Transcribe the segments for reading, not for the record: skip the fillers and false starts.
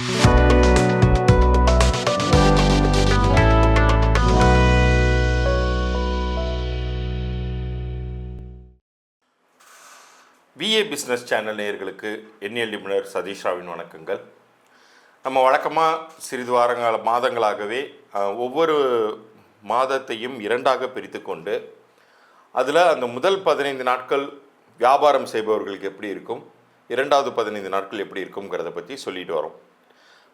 VA business channel நேயர்களுக்கு எண்ணியல் நிபுணர் சதீஷ் ராவின் வணக்கங்கள். நம்ம வழக்கமாக சிறிது மாதங்களாகவே ஒவ்வொரு மாதத்தையும் இரண்டாக பிரித்து கொண்டு அதில் அந்த முதல் 15 நாட்கள் வியாபாரம் செய்பவர்களுக்கு எப்படி இருக்கும், இரண்டாவது 15 நாட்கள் எப்படி இருக்குங்கிறத பற்றி சொல்லிட்டு வரோம்.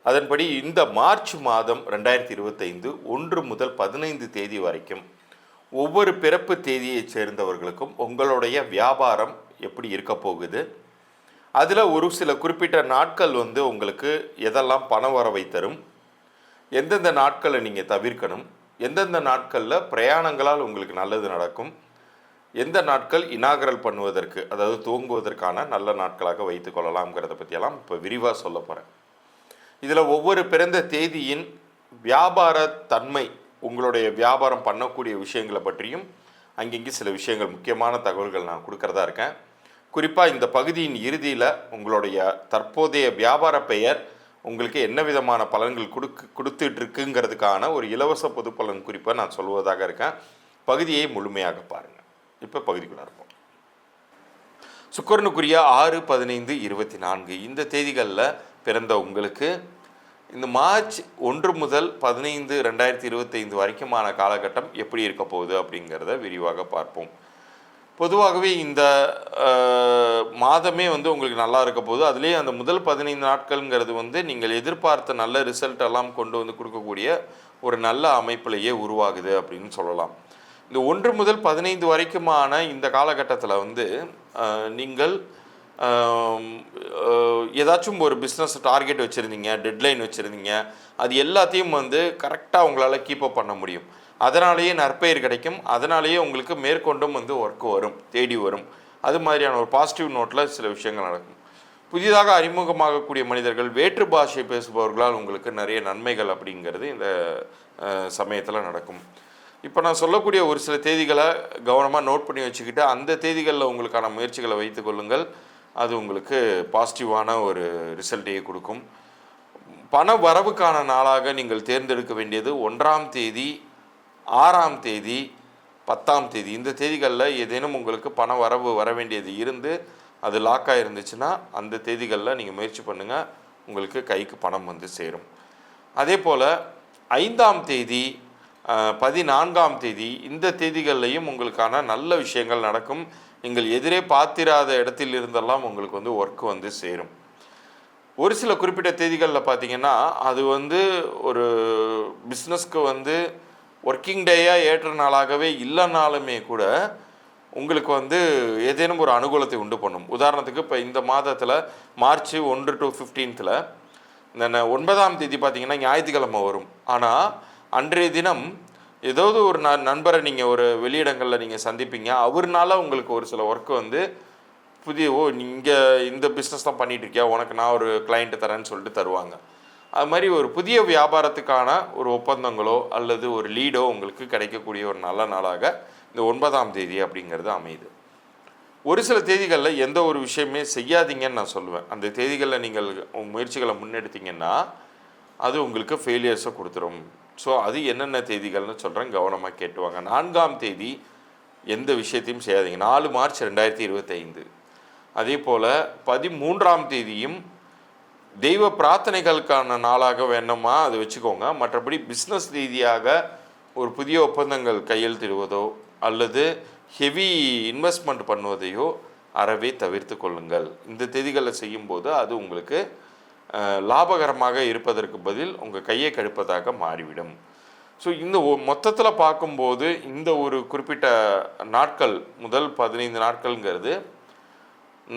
அதன்படி இந்த மார்ச் மாதம் 2025 1 முதல் 15 தேதி வரைக்கும் ஒவ்வொரு பிறப்பு தேதியை சேர்ந்தவர்களுக்கும் உங்களுடைய வியாபாரம் எப்படி இருக்க போகுது, அதில் ஒரு சில குறிப்பிட்ட நாட்கள் உங்களுக்கு எதெல்லாம் பண வரவை தரும், எந்தெந்த நாட்களை நீங்கள் தவிர்க்கணும், எந்தெந்த நாட்களில் பிரயாணங்களால் உங்களுக்கு நல்லது நடக்கும், எந்த நாட்கள் இனாகரல் பண்ணுவதற்கு அதாவது துவங்குவதற்கான நல்ல நாட்களாக வைத்து கொள்ளலாம்ங்கிறத பற்றியெல்லாம் இப்போ விரிவாக சொல்ல போகிறேன். இதில் ஒவ்வொரு பிறந்த தேதியின் வியாபார தன்மை, உங்களுடைய வியாபாரம் பண்ணக்கூடிய விஷயங்களை பற்றியும் அங்கங்கே சில விஷயங்கள் முக்கியமான தகவல்கள் நான் கொடுக்கறதா இருக்கேன். குறிப்பாக இந்த பகுதியின் இறுதியில் உங்களுடைய தற்போதைய வியாபார பெயர் உங்களுக்கு என்ன விதமான பலன்கள் கொடுத்துட்ருக்குங்கிறதுக்கான ஒரு இலவச பொது பலன் குறிப்பை நான் சொல்வதாக இருக்கேன். பகுதியை முழுமையாக பாருங்கள். இப்போ பகுதிக்குள்ளே இருப்போம். சுக்கிரனுக்குரிய 6, 15, 24 இந்த தேதிகளில் பிறந்த உங்களுக்கு இந்த மார்ச் 1 முதல் 15, 2025 வரைக்குமான காலகட்டம் எப்படி இருக்க போகுது அப்படிங்கிறத விரிவாக பார்ப்போம். பொதுவாகவே இந்த மாதமே உங்களுக்கு நல்லா இருக்க போகுது. அதுலேயே அந்த முதல் 15 நாட்கள்ங்கிறது நீங்கள் எதிர்பார்த்த நல்ல ரிசல்ட் எல்லாம் கொண்டு கொடுக்கக்கூடிய ஒரு நல்ல அமைப்பிலேயே உருவாகுது அப்படின்னு சொல்லலாம். இந்த 1 முதல் 15 வரைக்குமான இந்த காலகட்டத்தில் நீங்கள் ஏதாச்சும் ஒரு பிஸ்னஸ் டார்கெட் வச்சுருந்தீங்க, டெட்லைன் வச்சுருந்தீங்க, அது எல்லாத்தையும் கரெக்டாக உங்களால் கீப்பப் பண்ண முடியும். அதனாலேயே நற்பெயர் கிடைக்கும். அதனாலேயே உங்களுக்கு மேற்கொண்டும் ஒர்க் வரும், தேடி வரும். அது மாதிரியான ஒரு பாசிட்டிவ் நோட்டில் சில விஷயங்கள் நடக்கும். புதிதாக அறிமுகமாகக்கூடிய மனிதர்கள், வேற்று பாஷை பேசுபவர்களால் உங்களுக்கு நிறைய நன்மைகள் அப்படிங்கிறது இந்த சமயத்தில் நடக்கும். இப்போ நான் சொல்லக்கூடிய ஒரு சில தேதிகளை கவனமாக நோட் பண்ணி வச்சுக்கிட்டு அந்த தேதிகளில் உங்களுக்கான முயற்சிகளை வைத்து கொள்ளுங்கள். அது உங்களுக்கு பாசிட்டிவான ஒரு ரிசல்ட்டையே கொடுக்கும். பண வரவுக்கான நாளாக நீங்கள் தேர்ந்தெடுக்க வேண்டியது 1ஆம் தேதி, 6ஆம் தேதி, 10ஆம் தேதி. இந்த தேதிகளில் ஏதேனும் உங்களுக்கு பண வரவு வர வேண்டியது இருந்து அது லாக்காக இருந்துச்சுன்னா அந்த தேதிகளில் நீங்கள் முயற்சி பண்ணுங்கள், உங்களுக்கு கைக்கு பணம் சேரும். அதே போல் 5ஆம் தேதி, 14ஆம் தேதி இந்த தேதிகள்லையும் உங்களுக்கான நல்ல விஷயங்கள் நடக்கும். நீங்கள் எதிரே பார்த்திராத இடத்தில் இருந்தெல்லாம் உங்களுக்கு ஒர்க் சேரும். ஒரு சில குறிப்பிட்ட தேதிகளில் பார்த்தீங்கன்னா அது ஒரு பிஸ்னஸ்க்கு ஒர்க்கிங் டேயாக ஏற்ற நாளாகவே இல்லைனாலுமே கூட உங்களுக்கு ஏதேனும் ஒரு அனுகூலத்தை உண்டு பண்ணும். உதாரணத்துக்கு இப்போ இந்த மாதத்தில் மார்ச் 1 to 15 இந்த 9ஆம் தேதி பார்த்தீங்கன்னா ஞாயிற்றுக்கிழமை வரும். ஆனால் அன்றைய தினம் ஏதாவது ஒரு நண்பரை நீங்கள் ஒரு வெளியிடங்களில் நீங்கள் சந்திப்பீங்க. அவர்னால உங்களுக்கு ஒரு சில ஒர்க்கு நீங்கள் இந்த பிஸ்னஸ் தான் பண்ணிகிட்ருக்கியா, உனக்கு நான் ஒரு கிளைண்ட்டு தரேன்னு சொல்லிட்டு தருவாங்க. அது மாதிரி ஒரு புதிய வியாபாரத்துக்கான ஒரு ஒப்பந்தங்களோ அல்லது ஒரு லீடோ உங்களுக்கு கிடைக்கக்கூடிய ஒரு நல்ல நாளாக இந்த 9ஆம் தேதி அப்படிங்கிறது அமையுது. ஒரு சில தேதிகளில் எந்த ஒரு விஷயமே செய்யாதீங்கன்னு நான் சொல்லுவேன். அந்த தேதிகளில் நீங்கள் முயற்சிகளை முன்னெடுத்தீங்கன்னா அது உங்களுக்கு ஃபெயிலியர்ஸை கொடுத்துரும். ஸோ அது என்னென்ன தேதிகள்னு சொல்கிறேன், கவனமாக கேட்டுவாங்க. 4ஆம் தேதி எந்த விஷயத்தையும் செய்யாதீங்க, 4 மார்ச் 2025. அதே போல் 13ஆம் தேதியும் தெய்வ பிரார்த்தனைகளுக்கான நாளாக வேணுமா அது வச்சுக்கோங்க. மற்றபடி பிஸ்னஸ் ரீதியாக ஒரு புதிய ஒப்பந்தங்கள் கையெழுத்திடுவதோ அல்லது ஹெவி இன்வெஸ்ட்மெண்ட் பண்ணுவதையோ அறவே தவிர்த்து கொள்ளுங்கள். இந்த தேதிகளில் செய்யும்போது அது உங்களுக்கு லாபகரமாக இருப்பதற்கு பதில் உங்கள் கையை கடுப்பதாக மாறிவிடும். ஸோ இந்த மொத்தத்தில் பார்க்கும்போது இந்த ஒரு குறிப்பிட்ட நாட்கள், முதல் 15 நாட்கள்ங்கிறது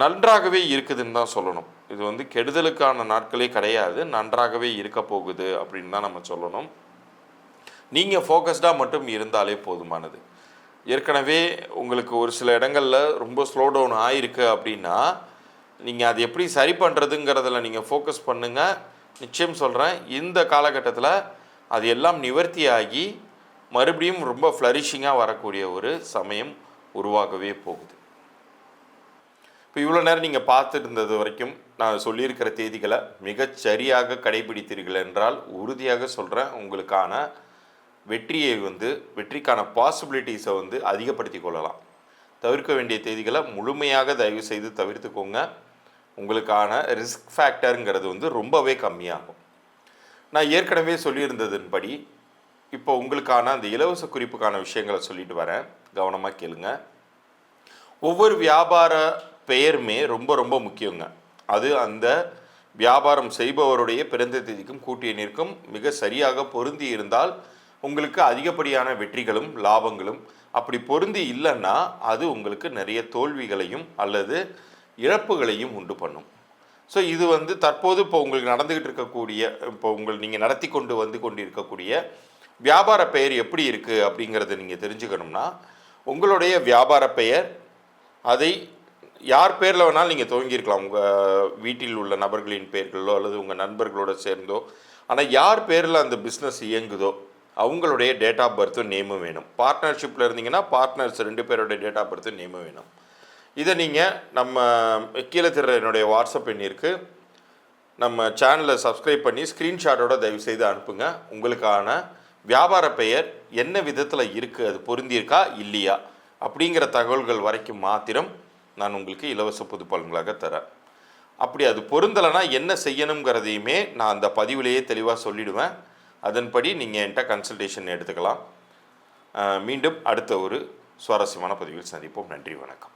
நன்றாகவே இருக்குதுன்னு தான் சொல்லணும். இது கெடுதலுக்கான நாட்களே கிடையாது, நன்றாகவே இருக்க போகுது அப்படின்னு தான் நம்ம சொல்லணும். நீங்கள் ஃபோக்கஸ்டாக மட்டும் இருந்தாலே போதுமானது. ஏற்கனவே உங்களுக்கு ஒரு சில இடங்களில் ரொம்ப ஸ்லோ டவுன் ஆகிருக்கு அப்படின்னா நீங்கள் அது எப்படி சரி பண்ணுறதுங்கிறதுல நீங்கள் ஃபோக்கஸ் பண்ணுங்கள். நிச்சயம் சொல்கிறேன், இந்த காலகட்டத்தில் அது எல்லாம் நிவர்த்தியாகி மறுபடியும் ரொம்ப ஃப்ளரிஷிங்காக வரக்கூடிய ஒரு சமயம் உருவாகவே போகுது. இப்போ இவ்வளோ நேரம் நீங்கள் பார்த்துட்டு இருந்தது வரைக்கும் நான் சொல்லியிருக்கிற தேதிகளை மிகச்சரியாக கடைபிடித்தீர்கள் என்றால் உறுதியாக சொல்கிறேன், உங்களுக்கான வெற்றியை வெற்றிக்கான பாசிபிலிட்டிஸை அதிகப்படுத்தி கொள்ளலாம். தவிர்க்க வேண்டிய தேதிகளை முழுமையாக தயவு செய்து தவிர்த்துக்கோங்க. உங்களுக்கான ரிஸ்க் ஃபேக்டருங்கிறது ரொம்பவே கம்மியாகும். நான் ஏற்கனவே சொல்லியிருந்ததன்படி இப்போ உங்களுக்கான அந்த இலவச குறிப்புக்கான விஷயங்களை சொல்லிட்டு வரேன், கவனமாக கேளுங்க. ஒவ்வொரு வியாபார பெயருமே ரொம்ப ரொம்ப முக்கியங்க. அது அந்த வியாபாரம் செய்பவருடைய பிறந்த தேதிக்கும் கூட்டிய நிற்கும் மிக சரியாக பொருந்தி இருந்தால் உங்களுக்கு அதிகப்படியான வெற்றிகளும் லாபங்களும், அப்படி பொருந்தி இல்லைன்னா அது உங்களுக்கு நிறைய தோல்விகளையும் அல்லது இழப்புகளையும் உண்டு பண்ணும். ஸோ இது தற்போது இப்போ உங்களுக்கு நடந்துக்கிட்டு இருக்கக்கூடிய, இப்போ நீங்கள் நடத்தி கொண்டிருக்கக்கூடிய வியாபார பெயர் எப்படி இருக்குது அப்படிங்கிறத நீங்கள் தெரிஞ்சுக்கணும்னா, உங்களுடைய வியாபார பெயர் அதை யார் பேரில் வேணாலும் நீங்கள் துவங்கியிருக்கலாம், உங்கள் வீட்டில் உள்ள நபர்களின் பெயர்களோ அல்லது உங்கள் நண்பர்களோட சேர்ந்தோ. ஆனால் யார் பேரில் அந்த பிஸ்னஸ் இயங்குதோ அவங்களுடைய டேட் ஆஃப் பர்த்தும் நேமும் வேணும். பார்ட்னர்ஷிப்பில் இருந்தீங்கன்னா பார்ட்னர்ஸ் 2 பேரோட டேட் ஆஃப் பர்த்தும் நேமும் வேணும். இதை நீங்கள் நம்ம கீழே தர என்னுடைய வாட்ஸ்அப் எண்ணிற்கு நம்ம சேனலை சப்ஸ்கிரைப் பண்ணி ஸ்க்ரீன்ஷாட்டோட தயவுசெய்து அனுப்புங்க. உங்களுக்கான வியாபார பெயர் என்ன விதத்தில் இருக்குது, அது பொருந்தியிருக்கா இல்லையா அப்படிங்கிற தகவல்கள் வரைக்கும் மாத்திரம் நான் உங்களுக்கு இலவச பொது பலன்களாக தரேன். அப்படி அது பொருந்தலைன்னா என்ன செய்யணுங்கிறதையுமே நான் அந்த பதிவிலேயே தெளிவாக சொல்லிவிடுவேன். அதன்படி நீங்கள் என்கிட்ட கன்சல்டேஷன் எடுத்துக்கலாம். மீண்டும் அடுத்த ஒரு சுவாரஸ்யமான பதிவில் சந்திப்போம். நன்றி, வணக்கம்.